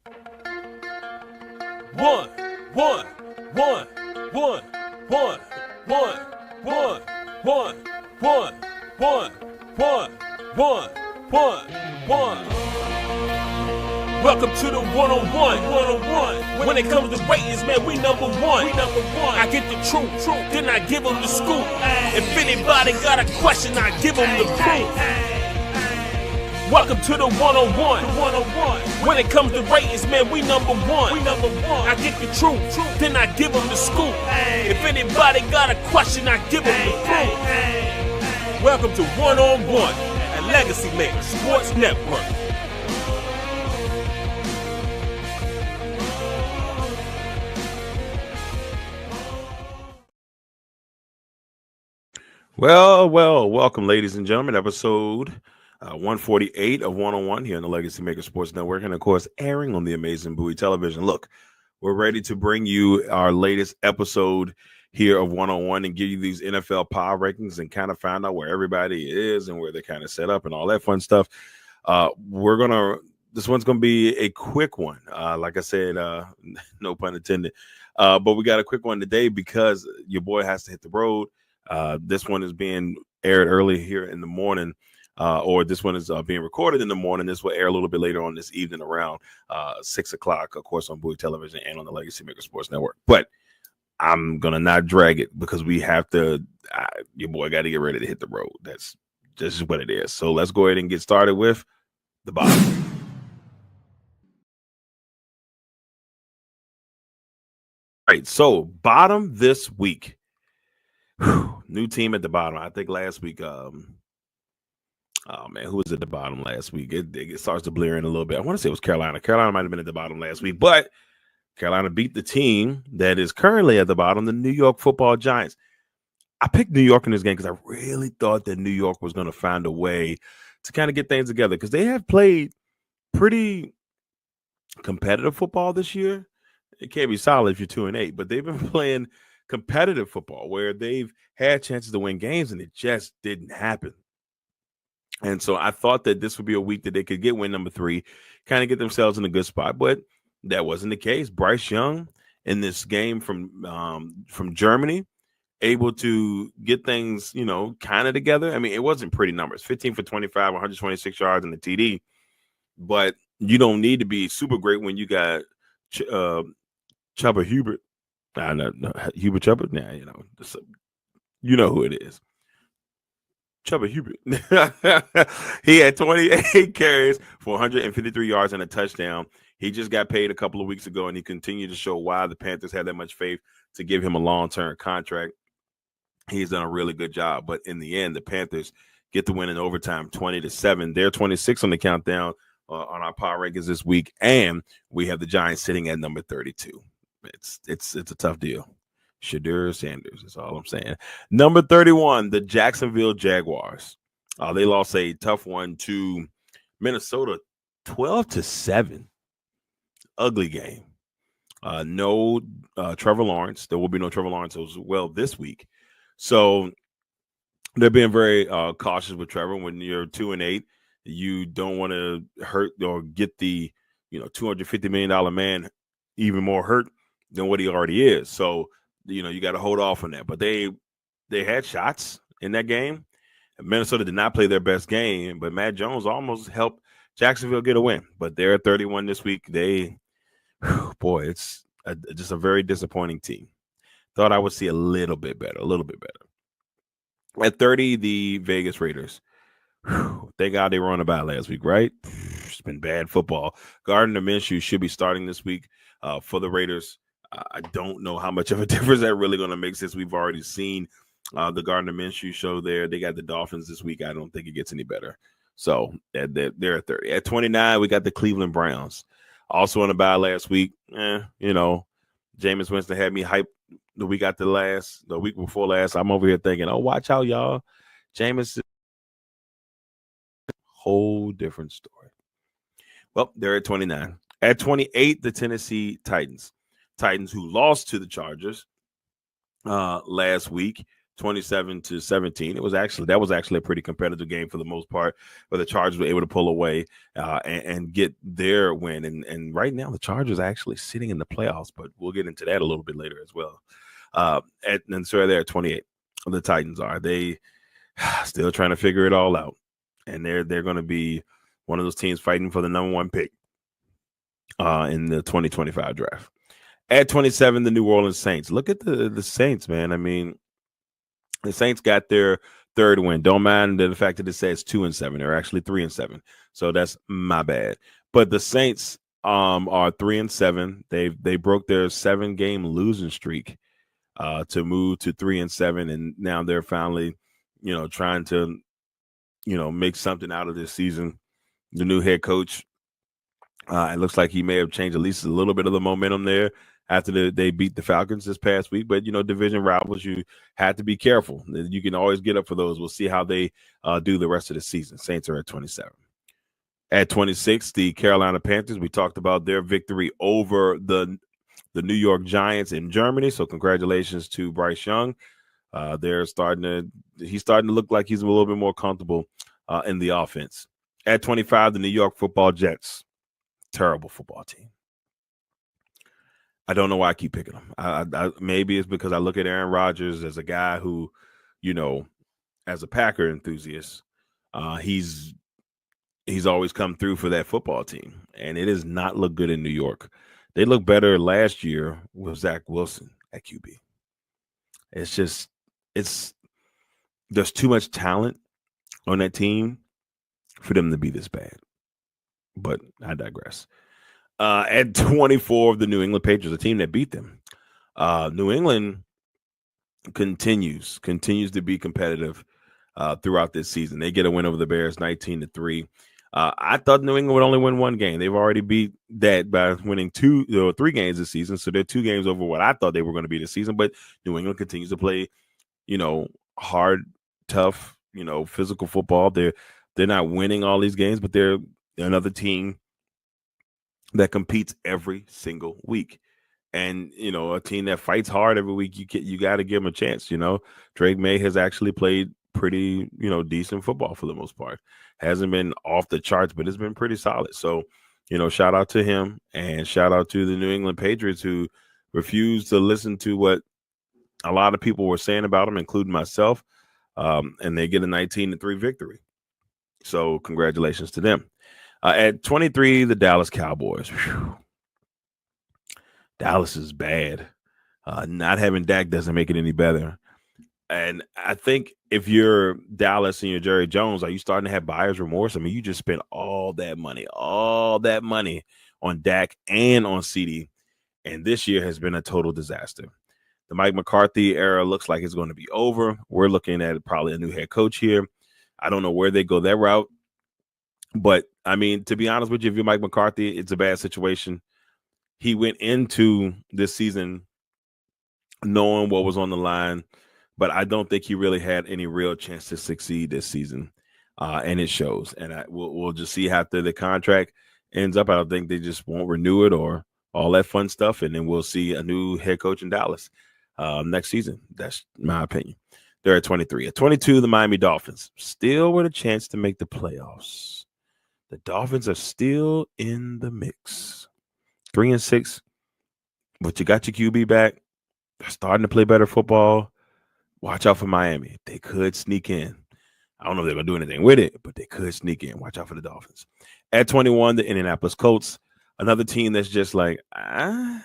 One, one, one, one, one, one, one, one, one, one, one, one, one. Welcome to the one-on-one. When it comes to ratings, man, we number one. I get the truth, then I give them the scoop. If anybody got a question, I give them the proof. Welcome to the one-on-one. When it comes to ratings, man, we number one. I get the truth, then I give them the scoop. If anybody got a question, I give them the proof. Welcome to One-on-One at Legacy Maker Sports Network. Well, welcome, ladies and gentlemen, episode 148 of One-on-One here on the Legacy Maker Sports Network, and of course, airing on the amazing Bowie Television. Look, we're ready to bring you our latest episode here of One-on-One and give you these NFL power rankings and kind of find out where everybody is and where they're kind of set up and all that fun stuff. This one's gonna be a quick one. Like I said, no pun intended. But we got a quick one today because your boy has to hit the road. This one is being aired early here in the morning, or this one is being recorded in the morning. This will air a little bit later on this evening around 6 o'clock, of course, on Bowie Television and on the Legacy Maker Sports Network. But I'm going to not drag it because we have to, your boy got to get ready to hit the road. That's just what it is. So let's go ahead and get started with the bottom. All right, so bottom this week. New team at the bottom. I think last week, oh man, who was at the bottom last week? It starts to blur in a little bit. I want to say it was Carolina. Carolina might have been at the bottom last week, but Carolina beat the team that is currently at the bottom, the New York Football Giants. I picked New York in this game because I really thought that New York was going to find a way to kind of get things together because they have played pretty competitive football this year. It can't be solid if you're 2-8, but they've been playing competitive football where they've had chances to win games and it just didn't happen. And so I thought that this would be a week that they could get win number 3, kind of get themselves in a good spot, but that wasn't the case. Bryce Young in this game from Germany, able to get things, kind of together. I mean, it wasn't pretty numbers, 15 for 25, 126 yards in the TD, but you don't need to be super great when you got Chuba Hubert. No, Hubert Chuba? Nah, you know who it is. Chuba Hubert. He had 28 carries for 153 yards and a touchdown. He just got paid a couple of weeks ago, and he continued to show why the Panthers had that much faith to give him a long-term contract. He's done a really good job. But in the end, the Panthers get the win in overtime, 20-7. They're 26 on the countdown on our power rankings this week, and we have the Giants sitting at number 32. It's a tough deal. Shadur Sanders is all I'm saying. Number 31, the Jacksonville Jaguars. They lost a tough one to Minnesota, 12-7. Ugly game. No Trevor Lawrence. There will be no Trevor Lawrence as well this week. So they're being very cautious with Trevor. When you're 2-8, you don't want to hurt or get the $250 million man even more hurt than what he already is. So, you got to hold off on that. But they had shots in that game. Minnesota did not play their best game, but Matt Jones almost helped Jacksonville get a win. But they're at 31 this week. It's just a very disappointing team. Thought I would see a little bit better. At 30, the Vegas Raiders. Thank God they were on a bye last week, right? It's been bad football. Gardner Minshew should be starting this week for the Raiders. I don't know how much of a difference that really going to make since we've already seen the Gardner Minshew show there. They got the Dolphins this week. I don't think it gets any better. So they're at 30. At 29, we got the Cleveland Browns. Also on the bye last week. Jameis Winston had me hyped the week before last. I'm over here thinking, oh, watch out, y'all. Jameis, whole different story. Well, they're at 29. At 28, the Tennessee Titans, who lost to the Chargers last week. 27-17. That was actually a pretty competitive game for the most part, where the Chargers were able to pull away and get their win. And right now, the Chargers are actually sitting in the playoffs, but we'll get into that a little bit later as well. And so they're at 28. The Titans are. They still trying to figure it all out, and they're going to be one of those teams fighting for the number 1 pick in the 2025 draft. At 27, the New Orleans Saints. Look at the Saints, man. I mean, the Saints got their 3rd win. Don't mind the fact that it says 2-7. They're actually 3-7. So that's my bad. But the Saints are 3-7. They broke their 7-game losing streak to move to 3-7, and now they're finally, trying to, make something out of this season. The new head coach, it looks like he may have changed at least a little bit of the momentum there after they beat the Falcons this past week. But, division rivals, you have to be careful. You can always get up for those. We'll see how they do the rest of the season. Saints are at 27. At 26, the Carolina Panthers. We talked about their victory over the New York Giants in Germany. So congratulations to Bryce Young. He's starting to look like he's a little bit more comfortable in the offense. At 25, the New York Football Jets. Terrible football team. I don't know why I keep picking them. I maybe it's because I look at Aaron Rodgers as a guy who, as a Packer enthusiast, he's always come through for that football team, and it does not look good in New York. They looked better last year with Zach Wilson at QB. There's too much talent on that team for them to be this bad. But I digress. At 24 of the New England Patriots, a team that beat them. New England continues to be competitive throughout this season. They get a win over the Bears, 19-3. I thought New England would only win 1 game. They've already beat that by winning 3 games this season. So they're 2 games over what I thought they were going to be this season. But New England continues to play, hard, tough, physical football. They're not winning all these games, but they're another team that competes every single week. And, a team that fights hard every week, you got to give them a chance. Drake May has actually played pretty, decent football for the most part. Hasn't been off the charts, but it's been pretty solid. So, shout out to him, and shout out to the New England Patriots, who refused to listen to what a lot of people were saying about him, including myself. And they get a 19-3 victory. So congratulations to them. At 23, the Dallas Cowboys. Whew. Dallas is bad. Not having Dak doesn't make it any better. And I think if you're Dallas and you're Jerry Jones, are you starting to have buyer's remorse? I mean, you just spent all that money on Dak and on CD, and this year has been a total disaster. The Mike McCarthy era looks like it's going to be over. We're looking at probably a new head coach here. I don't know where they go that route. But, I mean, to be honest with you, if you're Mike McCarthy, it's a bad situation. He went into this season knowing what was on the line, but I don't think he really had any real chance to succeed this season, and it shows. And we'll just see after the contract ends up. I don't think they just won't renew it or all that fun stuff, and then we'll see a new head coach in Dallas next season. That's my opinion. They're at 23. At 22, the Miami Dolphins, still with a chance to make the playoffs. The Dolphins are still in the mix. 3-6, but you got your QB back. They're starting to play better football. Watch out for Miami. They could sneak in. I don't know if they're going to do anything with it, but they could sneak in. Watch out for the Dolphins. At 21, the Indianapolis Colts, another team that's just like, I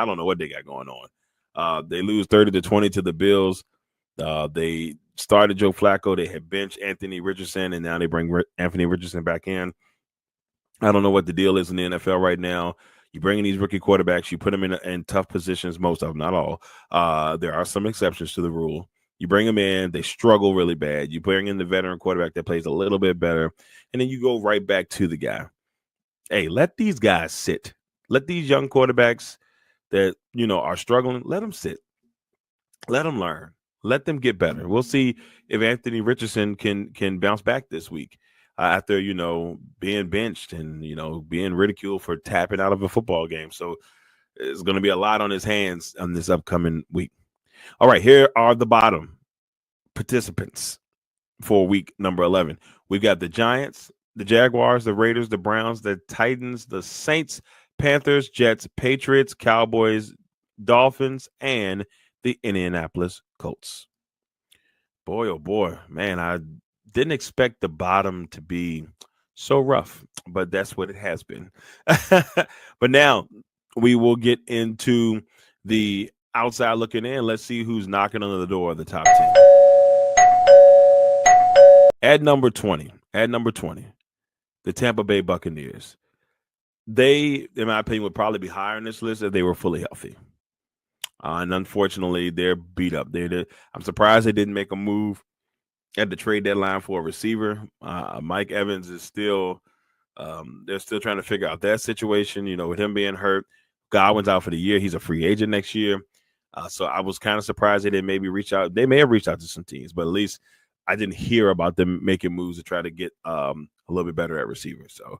don't know what they got going on. They lose 30-20 to the Bills. They started Joe Flacco. They had benched Anthony Richardson, and now they bring Anthony Richardson back in. I don't know what the deal is in the NFL right now. You bring in these rookie quarterbacks, you put them in tough positions, most of them, not all. There are some exceptions to the rule. You bring them in, they struggle really bad. You bring in the veteran quarterback that plays a little bit better, and then you go right back to the guy. Hey, let these guys sit. Let these young quarterbacks that, are struggling, let them sit. Let them learn. Let them get better. We'll see if Anthony Richardson can bounce back this week. After, being benched and, being ridiculed for tapping out of a football game. So it's going to be a lot on his hands on this upcoming week. All right, here are the bottom participants for week number 11. We've got the Giants, the Jaguars, the Raiders, the Browns, the Titans, the Saints, Panthers, Jets, Patriots, Cowboys, Dolphins, and the Indianapolis Colts. Boy, oh boy, man, I didn't expect the bottom to be so rough, but that's what it has been. But now we will get into the outside looking in. Let's see who's knocking on the door of the top 10. At number 20, the Tampa Bay Buccaneers. They, in my opinion, would probably be higher on this list if they were fully healthy. And unfortunately, they're beat up. I'm surprised they didn't make a move at the trade deadline for a receiver. Mike Evans is still, they're still trying to figure out that situation, with him being hurt. Godwin's out for the year. He's a free agent next year. So I was kind of surprised they didn't maybe reach out. They may have reached out to some teams, but at least I didn't hear about them making moves to try to get a little bit better at receiver. So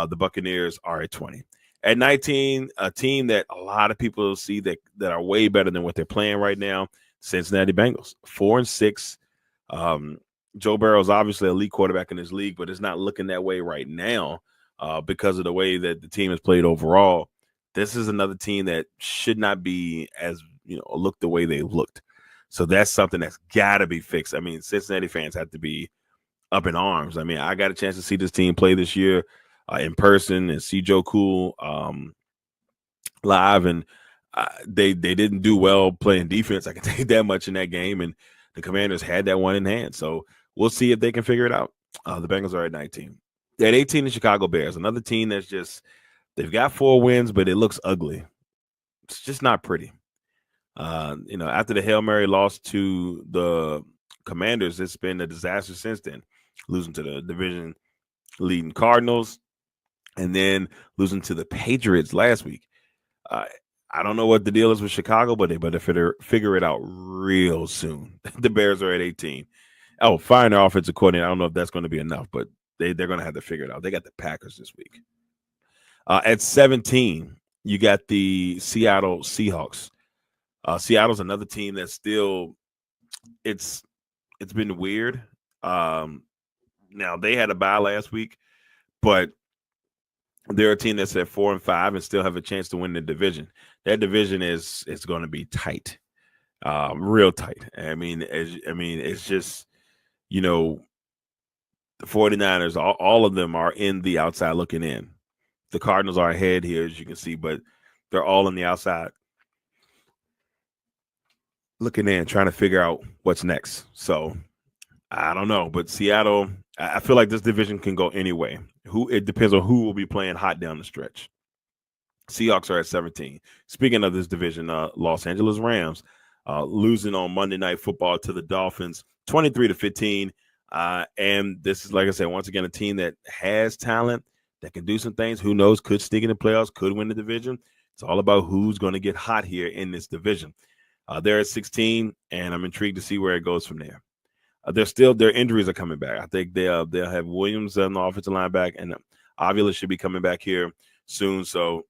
the Buccaneers are at 20. At 19, a team that a lot of people see that are way better than what they're playing right now, Cincinnati Bengals, 4-6. Joe Burrow is obviously an elite quarterback in this league, but it's not looking that way right now because of the way that the team has played overall. This is another team that should not be as, look the way they've looked. So that's something that's got to be fixed. I mean, Cincinnati fans have to be up in arms. I mean, I got a chance to see this team play this year in person and see Joe Cool live, and they didn't do well playing defense. I can tell you that much in that game, and the Commanders had that one in hand. So we'll see if they can figure it out. The Bengals are at 19. At 18, the Chicago Bears, another team that's just, they've got 4 wins, but it looks ugly. It's just not pretty. After the Hail Mary loss to the Commanders, it's been a disaster since then. Losing to the division leading Cardinals and then losing to the Patriots last week. I don't know what the deal is with Chicago, but they better figure it out real soon. The Bears are at 18. Oh, firing their offensive coordinator. I don't know if that's going to be enough, but they're going to have to figure it out. They got the Packers this week. At 17, you got the Seattle Seahawks. Seattle's another team that's still, it's been weird. Now they had a bye last week, but they're a team that's at 4-5 and still have a chance to win the division. That division is going to be tight, real tight. I mean, it's just, the 49ers, all of them are in the outside looking in. The Cardinals are ahead here, as you can see, but they're all on the outside looking in, trying to figure out what's next. So I don't know, but Seattle, I feel like this division can go any way. It depends on who will be playing hot down the stretch. Seahawks are at 17. Speaking of this division, Los Angeles Rams losing on Monday Night Football to the Dolphins, 23-15. And this is, like I said, once again, a team that has talent, that can do some things. Who knows? Could sneak in the playoffs, could win the division. It's all about who's going to get hot here in this division. They're at 16, and I'm intrigued to see where it goes from there. Their injuries are coming back. I think they'll have Williams on the offensive line back, and Avila should be coming back here soon. So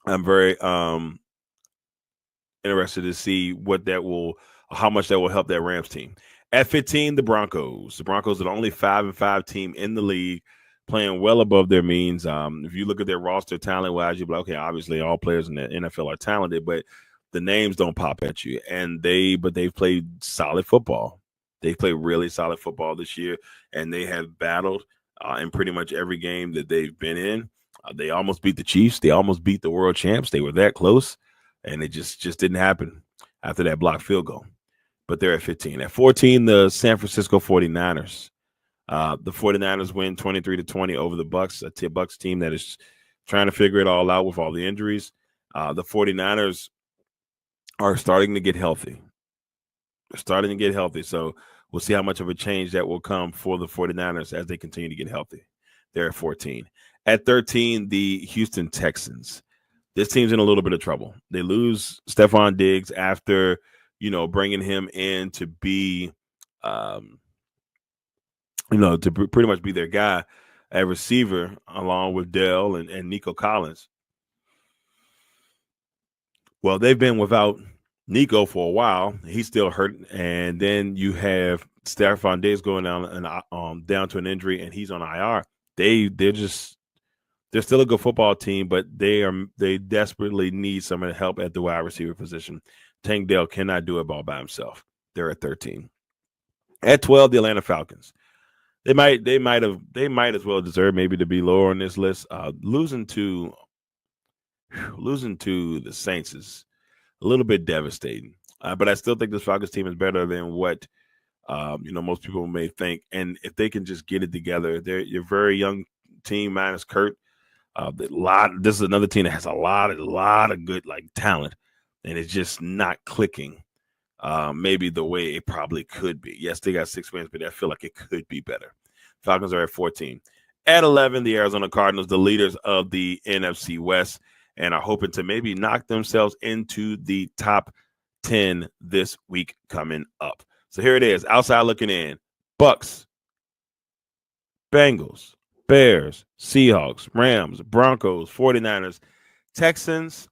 I'm very interested to see how much that will help that Rams team. At 15, the Broncos. The Broncos are the only 5-5 team in the league, playing well above their means. If you look at their roster talent-wise, you'll be like, okay, obviously all players in the NFL are talented, but the names don't pop at you. And they've played solid football. They played really solid football this year, and they have battled in pretty much every game that they've been in. They almost beat the Chiefs. They almost beat the world champs. They were that close, and it just didn't happen after that blocked field goal. But they're at 15. At 14, the San Francisco 49ers. The 49ers win 23-20 over the Bucs, a Bucs team that is trying to figure it all out with all the injuries. The 49ers are starting to get healthy. So we'll see how much of a change that will come for the 49ers as they continue to get healthy. They're at 14. At 13, the Houston Texans. This team's in a little bit of trouble. They lose Stephon Diggs after, bringing him in to be, to pretty much be their guy at receiver along with Dell and Nico Collins. Well, they've been without Nico for a while. He's still hurt. And then you have Stephon Diggs going down and down to an injury, and he's on IR. They're still a good football team, but they desperately need some help at the wide receiver position. Tank Dell cannot do it all by himself. They're at 13. At 12, the Atlanta Falcons. They might as well deserve maybe to be lower on this list. Losing to the Saints is a little bit devastating. But I still think this Falcons team is better than what most people may think. And if they can just get it together, they're a very young team minus Kurt. This is another team that has a lot of good talent, and it's just not clicking. Maybe the way it probably could be. Yes, they got 6 wins, but I feel like it could be better. Falcons are at 14. At 11, the Arizona Cardinals, the leaders of the NFC West, and are hoping to maybe knock themselves into the top 10 this week coming up. So here it is, outside looking in. Bucks, Bengals, Bears, Seahawks, Rams, Broncos, 49ers, Texans,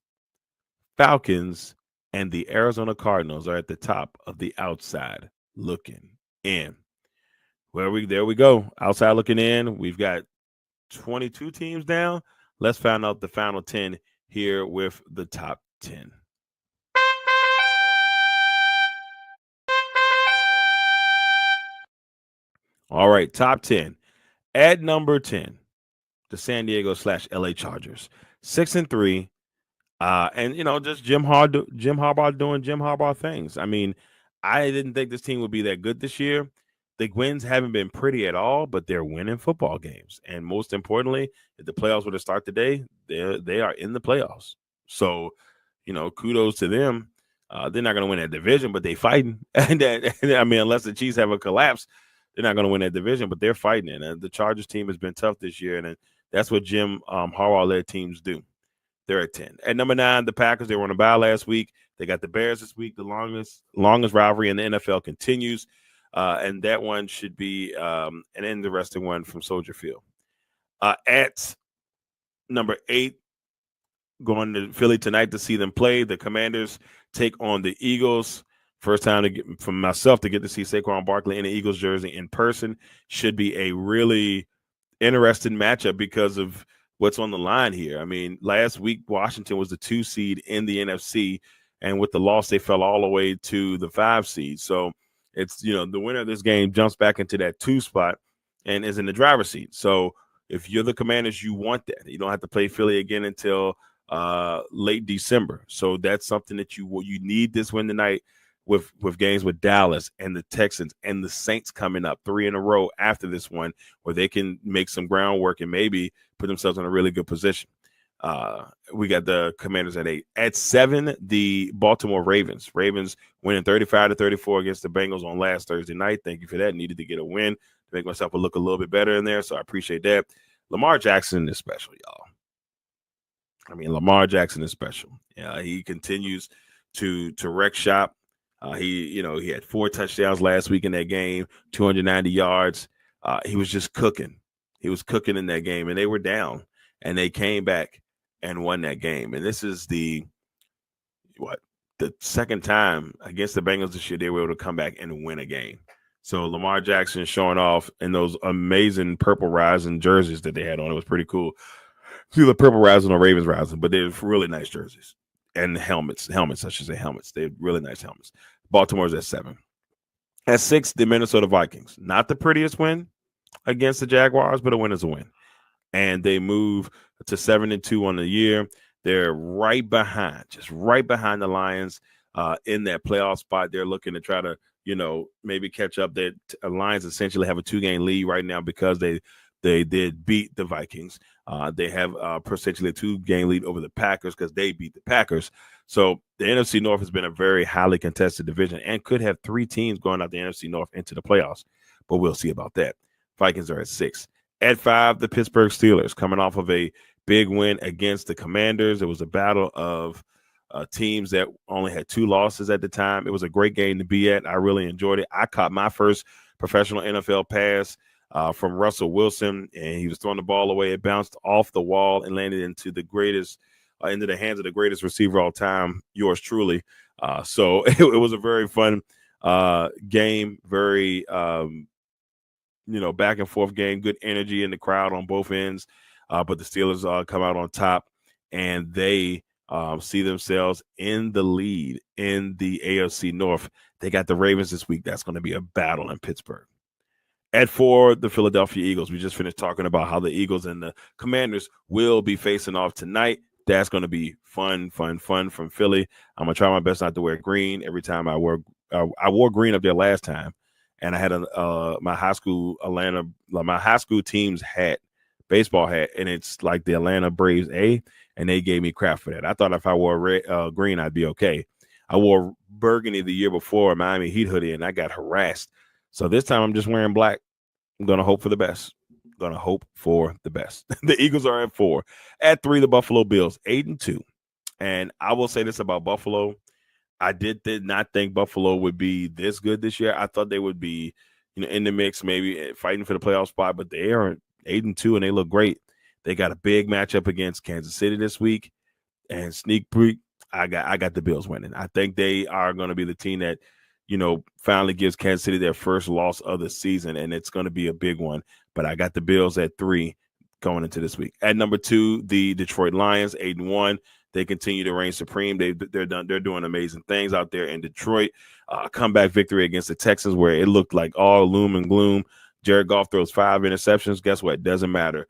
Falcons, and the Arizona Cardinals are at the top of the outside looking in. There we go. Outside looking in. We've got 22 teams down. Let's find out the final 10 here with the top 10. All right, top 10. At number 10, the San Diego /LA Chargers, 6-3. And just Jim Harbaugh doing Jim Harbaugh things. I mean, I didn't think this team would be that good this year. The wins haven't been pretty at all, but they're winning football games. And most importantly, if the playoffs were to start today, they are in the playoffs. So, kudos to them. They're not going to win that division, but they fighting. And unless the Chiefs have a collapse, they're not going to win that division, but they're fighting it. And the Chargers team has been tough this year, and that's what Jim Harbaugh-led teams do. They're at 10. At number 9, the Packers. They were on a bye last week. They got the Bears this week. The longest rivalry in the NFL continues, and that one should be an interesting one from Soldier Field. At number 8, going to Philly tonight to see them play. The Commanders take on the Eagles. First time for myself to get to see Saquon Barkley in the Eagles jersey in person. Should be a really interesting matchup because of what's on the line here. I mean, last week, Washington was the 2 seed in the NFC, and with the loss, they fell all the way to the 5 seed. So it's, the winner of this game jumps back into that 2 spot and is in the driver's seat. So if you're the Commanders, you want that. You don't have to play Philly again until late December. So that's something that you need this win tonight with games with Dallas and the Texans and the Saints coming up 3 in a row after this one, where they can make some groundwork and maybe put themselves in a really good position. We got the Commanders at 8. At 7, the Baltimore Ravens. Ravens winning 35-34 against the Bengals on last Thursday night. Thank you for that. Needed to get a win to make myself look a little bit better in there, so I appreciate that. Lamar Jackson is special, y'all. I mean, Lamar Jackson is special. Yeah, he continues to wreck shop. He had 4 touchdowns last week in that game, 290 yards. He was just cooking. He was cooking in that game, and they were down, and they came back and won that game. And this is the second time against the Bengals this year they were able to come back and win a game. So Lamar Jackson showing off in those amazing purple rising jerseys that they had on. It was pretty cool. See the purple rising or Ravens rising, but they're really nice jerseys. And helmets, I should say helmets. They're really nice helmets. Baltimore's at 7. At 6, the Minnesota Vikings. Not the prettiest win against the Jaguars, but a win is a win. And they move to 7-2 on the year. They're right behind the Lions in that playoff spot. They're looking to try to, maybe catch up. The Lions essentially have a 2-game lead right now because they did beat the Vikings. They have essentially a 2-game lead over the Packers because they beat the Packers. So the NFC North has been a very highly contested division and could have 3 teams going out the NFC North into the playoffs. But we'll see about that. Vikings are at 6. At 5, the Pittsburgh Steelers coming off of a big win against the Commanders. It was a battle of teams that only had 2 losses at the time. It was a great game to be at. I really enjoyed it. I caught my first professional NFL pass from Russell Wilson, and he was throwing the ball away. It bounced off the wall and landed into the greatest into the hands of the greatest receiver of all time, yours truly. So it was a very fun game, very back and forth game, good energy in the crowd on both ends. But the Steelers come out on top, and they see themselves in the lead in the AFC North. They got the Ravens this week. That's going to be a battle in Pittsburgh. At 4, the Philadelphia Eagles. We just finished talking about how the Eagles and the Commanders will be facing off tonight. That's going to be fun from Philly. I'm going to try my best not to wear green every time I wore green up there last time. And I had my high school team's hat, baseball hat, and it's like the Atlanta Braves A, and they gave me crap for that. I thought if I wore green, I'd be okay. I wore burgundy the year before, a Miami Heat hoodie, and I got harassed. So this time I'm just wearing black. I'm going to hope for the best. The Eagles are at 4. At 3, the Buffalo Bills, 8-2. And I will say this about Buffalo. I did not think Buffalo would be this good this year. I thought they would be, in the mix, maybe fighting for the playoff spot, but they are 8-2 and they look great. They got a big matchup against Kansas City this week, and sneak peek, I got the Bills winning. I think they are going to be the team that, finally gives Kansas City their first loss of the season, and it's going to be a big one. But I got the Bills at 3 going into this week. At number 2, the Detroit Lions, 8-1. They continue to reign supreme. They're doing amazing things out there in Detroit. Comeback victory against the Texans where it looked like all loom and gloom. Jared Goff throws 5 interceptions. Guess what? Doesn't matter.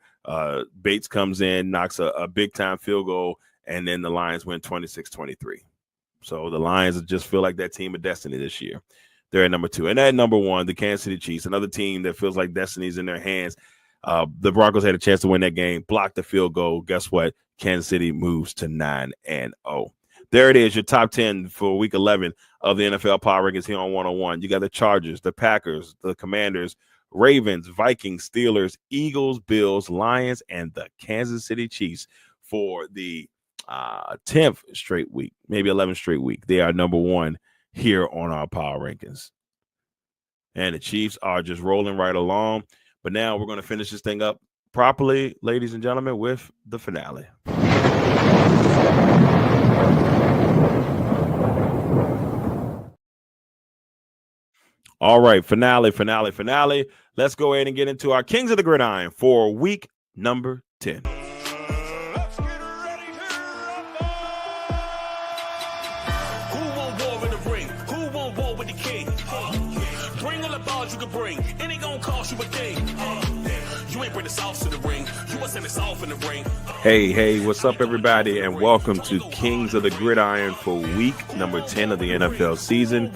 Bates comes in, knocks a big-time field goal, and then the Lions win 26-23. So the Lions just feel like that team of destiny this year. They're at number 2. And at number 1, the Kansas City Chiefs, another team that feels like destiny's in their hands. The Broncos had a chance to win that game, blocked the field goal. Guess what? Kansas City moves to 9-0. There it is, your top 10 for week 11 of the NFL Power Rankings here on 101. You got the Chargers, the Packers, the Commanders, Ravens, Vikings, Steelers, Eagles, Bills, Lions, and the Kansas City Chiefs for the 10th straight week, maybe 11th straight week. They are number 1 here on our Power Rankings. And the Chiefs are just rolling right along. But now we're going to finish this thing up properly, ladies and gentlemen, with the finale. All right, finale. Let's go ahead and get into our Kings of the Gridiron for week number 10. You can bring, and it gonna cost you a thing. You ain't bring the sauce to the ring. You must send the sauce in the ring. Hey, what's up, everybody, and welcome to Kings of the Gridiron for week number 10 of the NFL season.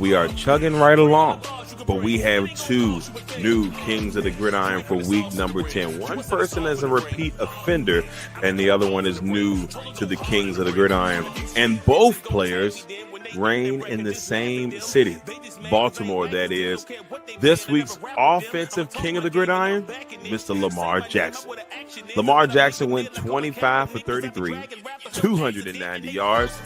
We are chugging right along, but we have 2 new Kings of the Gridiron for week number 10. One person is a repeat offender, and the other one is new to the Kings of the Gridiron. And both players reign in the same city, Baltimore, that is. This week's offensive king of the gridiron, Mr. Lamar Jackson. Lamar Jackson went 25 for 33, 290 yards,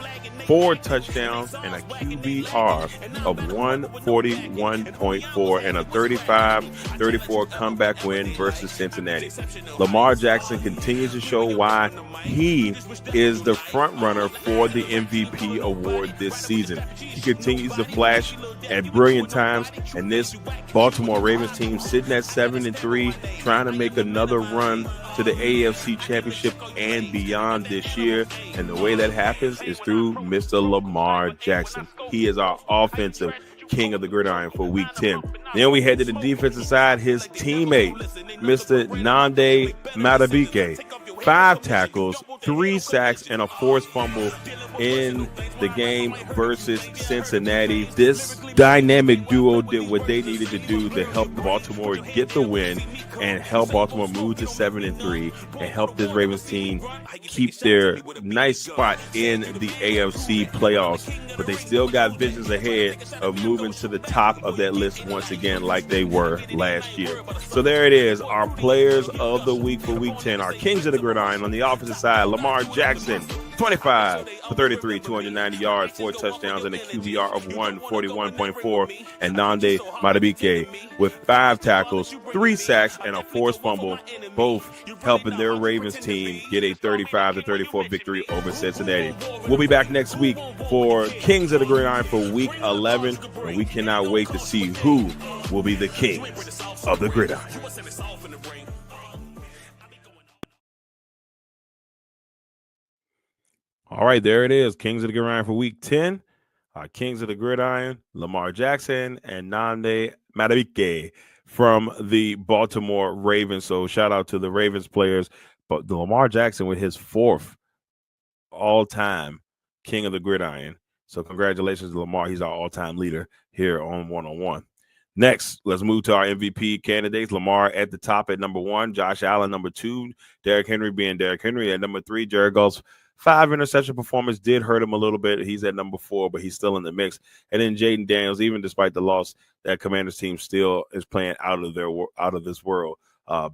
4 touchdowns, and a QBR of 141.4 and a 35-34 comeback win versus Cincinnati. Lamar Jackson continues to show why he is the front runner for the MVP award this season. He continues to flash at brilliant times, and this Baltimore Ravens team sitting at 7-3, trying to make another run to the AFC Championship and beyond this year. And the way that happens is through Mr. Lamar Jackson. He is our offensive king of the gridiron for week 10. Then we head to the defensive side. His teammate, Mr. Nande Matabike, 5 tackles, 3 sacks, and a forced fumble in the game versus Cincinnati. This dynamic duo did what they needed to do to help Baltimore get the win and help Baltimore move to 7-3 and help this Ravens team keep their nice spot in the AFC playoffs. But they still got visions ahead of moving to the top of that list once again like they were last year. So there it is, our players of the week for week 10, our Kings of the Gridiron. On the offensive side, Lamar Jackson, 25 for 33, 290 yards, 4 touchdowns, and a QBR of 141.4. 1.4, and Nande Madubuike with 5 tackles, 3 sacks, and a forced fumble, both helping their Ravens team get a 35-34 victory over Cincinnati. We'll be back next week for Kings of the Gridiron for Week 11, and we cannot wait to see who will be the Kings of the Gridiron. All right, there it is. Kings of the Gridiron for Week 10. Kings of the Gridiron, Lamar Jackson and Nande Madubuike from the Baltimore Ravens. So shout out to the Ravens players. But the Lamar Jackson with his 4th all-time King of the Gridiron. So congratulations to Lamar. He's our all-time leader here on 101. Next, let's move to our MVP candidates. Lamar at the top at number 1, Josh Allen number 2, Derrick Henry being Derrick Henry at number 3. Jared Goff's 5 interception performance did hurt him a little bit. He's at number 4, but he's still in the mix. And then Jaden Daniels, even despite the loss, that Commanders team still is playing out of this world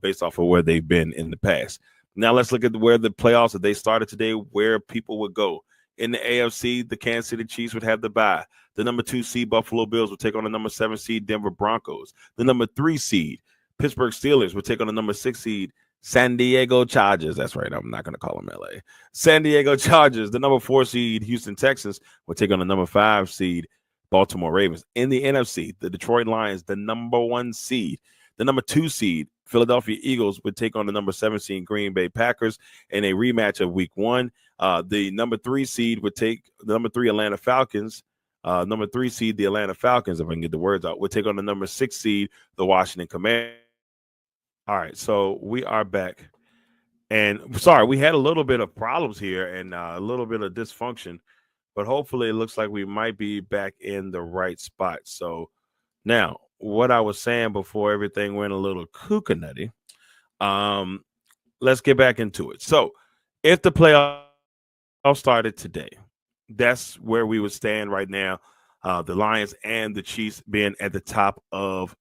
based off of where they've been in the past. Now let's look at where the playoffs that they started today, where people would go. In the AFC, the Kansas City Chiefs would have the bye. The number 2 seed Buffalo Bills would take on the number 7 seed Denver Broncos. The number 3 seed Pittsburgh Steelers would take on the number 6 seed San Diego Chargers. That's right. I'm not going to call them LA. San Diego Chargers. The number 4 seed Houston Texans would take on the number 5 seed Baltimore Ravens. In the NFC, the Detroit Lions, the number 1 seed. The number 2 seed Philadelphia Eagles would take on the number 7 seed Green Bay Packers in a rematch of Week 1. The number 3 seed would take the number 3 Atlanta Falcons. Number 3 seed, the Atlanta Falcons, if I can get the words out, would take on the number 6 seed, the Washington Commanders. All right, so we are back. And sorry, we had a little bit of problems here and a little bit of dysfunction, but hopefully it looks like we might be back in the right spot. So now, what I was saying before everything went a little kookanutty, let's get back into it. So if the playoffs started today, that's where we would stand right now. The Lions and the Chiefs being at the top of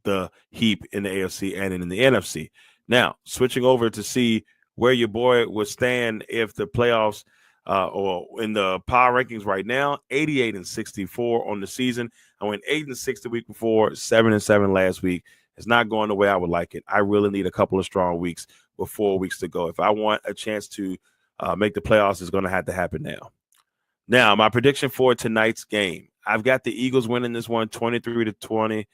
the heap in the AFC and in the NFC. Now, switching over to see where your boy would stand if the playoffs or in the power rankings right now, 88-64 on the season. I went 8-6 the week before, 7-7 last week. It's not going the way I would like it. I really need a couple of strong weeks with 4 weeks to go. If I want a chance to make the playoffs, it's going to have to happen now. Now, my prediction for tonight's game, I've got the Eagles winning this one 23-20.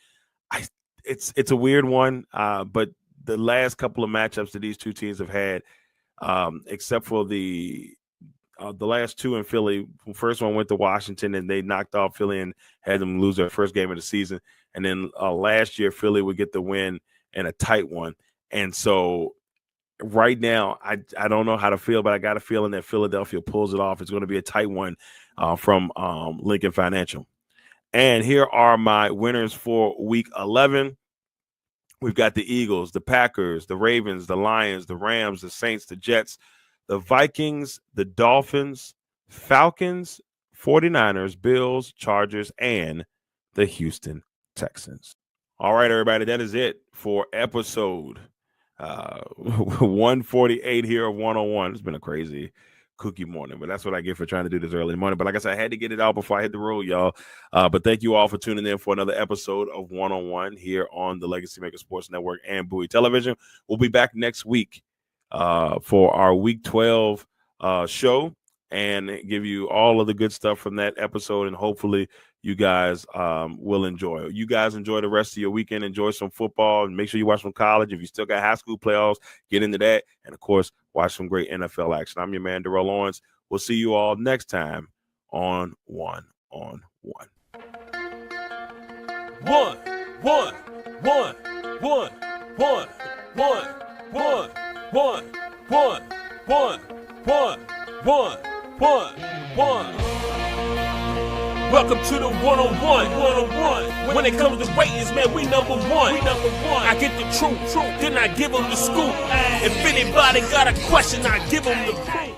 It's a weird one, but the last couple of matchups that these two teams have had, except for the last 2 in Philly, the first one went to Washington and they knocked off Philly and had them lose their first game of the season. And then last year, Philly would get the win and a tight one. And so right now, I don't know how to feel, but I got a feeling that Philadelphia pulls it off. It's going to be a tight one from Lincoln Financial. And here are my winners for Week 11. We've got the Eagles, the Packers, the Ravens, the Lions, the Rams, the Saints, the Jets, the Vikings, the Dolphins, Falcons, 49ers, Bills, Chargers, and the Houston Texans. All right, everybody, that is it for episode 148 here of 101. It's been a crazy cookie morning, but that's what I get for trying to do this early in the morning. But like I said, I had to get it out before I hit the road, y'all. But thank you all for tuning in for another episode of 101 here on the Legacy Maker Sports Network and Bowie Television. We'll be back next week for our Week 12 show and give you all of the good stuff from that episode, and hopefully you guys will enjoy it. You guys enjoy the rest of your weekend. Enjoy some football, and make sure you watch some college. If you still got high school playoffs, get into that. And, of course, watch some great NFL action. I'm your man, Darrell Owens. We'll see you all next time on 1-on-1. 1, 1, 1, 1, 1, 1, 1, 1, 1, 1, 1, 1, 1. Welcome to the 101. When it comes to ratings, man, we number one. I get the truth, then I give them the scoop. If anybody got a question, I give them the proof.